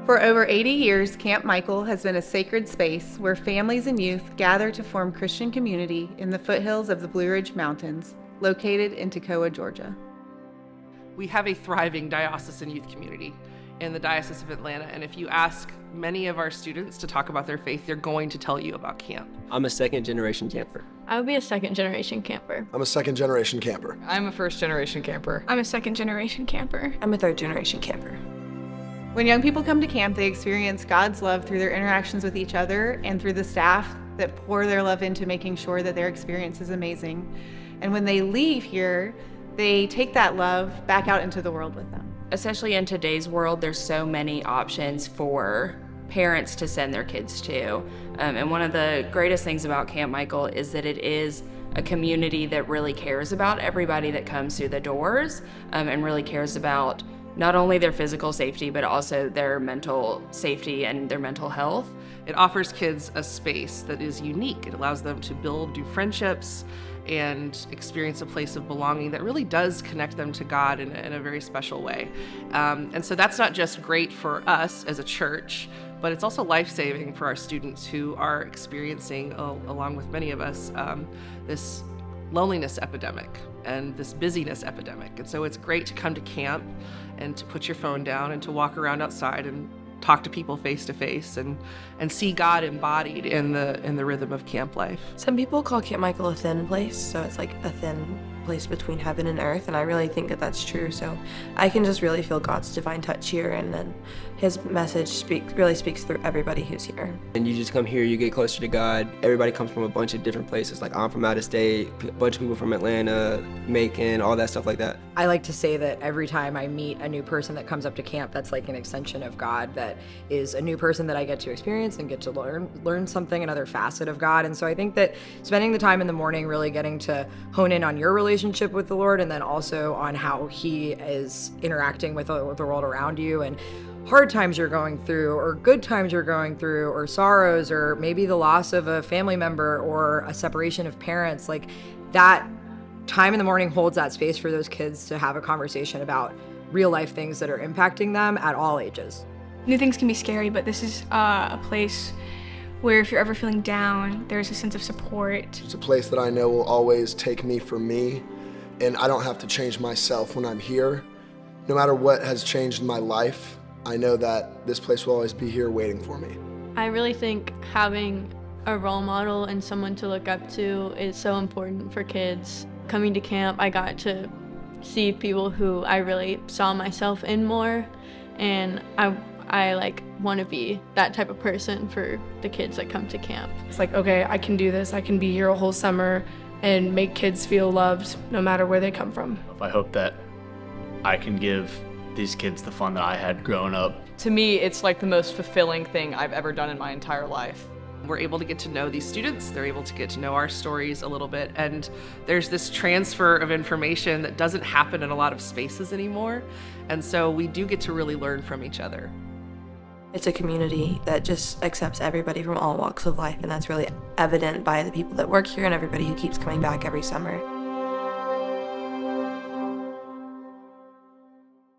For over 80 years, Camp Mikell has been a sacred space where families and youth gather to form Christian community in the foothills of the Blue Ridge Mountains, located in Toccoa, Georgia. We have a thriving diocesan youth community in the Diocese of Atlanta, and if you ask many of our students to talk about their faith, they're going to tell you about camp. I'm a second-generation camper. I would be a second-generation camper. I'm a second-generation camper. I'm a first-generation camper. I'm a second-generation camper. I'm a third-generation camper. When young people come to camp, they experience God's love through their interactions with each other and through the staff that pour their love into making sure that their experience is amazing. And when they leave here, they take that love back out into the world with them. Especially in today's world, there's so many options for parents to send their kids to. And one of the greatest things about Camp Mikell is that it is a community that really cares about everybody that comes through the doors, and really cares about not only their physical safety, but also their mental safety and their mental health. It offers kids a space that is unique. It allows them to build new friendships and experience a place of belonging that really does connect them to God in a very special way. And so that's not just great for us as a church, but it's also life-saving for our students who are experiencing, along with many of us, this loneliness epidemic and this busyness epidemic. And so it's great to come to camp and to put your phone down and to walk around outside and talk to people face to face and see God embodied in the rhythm of camp life. Some people call Camp Mikell a thin place, so it's like a thin place between heaven and earth, and I really think that that's true. So I can just really feel God's divine touch here, and then his message really speaks through everybody who's here. And you just come here, you get closer to God. Everybody comes from a bunch of different places. Like, I'm from out of state, a bunch of people from Atlanta, Macon, all that stuff like that. I like to say that every time I meet a new person that comes up to camp, that's like an extension of God, that is a new person that I get to experience and get to learn something, another facet of God. And so I think that spending the time in the morning really getting to hone in on your relationship with the Lord, and then also on how he is interacting with the world around you, and hard times you're going through, or good times you're going through, or sorrows, or maybe the loss of a family member or a separation of parents. Like, that time in the morning holds that space for those kids to have a conversation about real life things that are impacting them at all ages. New things can be scary, but this is a place where if you're ever feeling down, there's a sense of support. It's a place that I know will always take me for me, and I don't have to change myself when I'm here. No matter what has changed in my life, I know that this place will always be here waiting for me. I really think having a role model and someone to look up to is so important for kids. Coming to camp, I got to see people who I really saw myself in more, and I like want to be that type of person for the kids that come to camp. It's like, okay, I can do this. I can be here a whole summer and make kids feel loved no matter where they come from. I hope that I can give these kids the fun that I had growing up. To me, it's like the most fulfilling thing I've ever done in my entire life. We're able to get to know these students, they're able to get to know our stories a little bit, and there's this transfer of information that doesn't happen in a lot of spaces anymore, and so we do get to really learn from each other. It's a community that just accepts everybody from all walks of life, and that's really evident by the people that work here and everybody who keeps coming back every summer.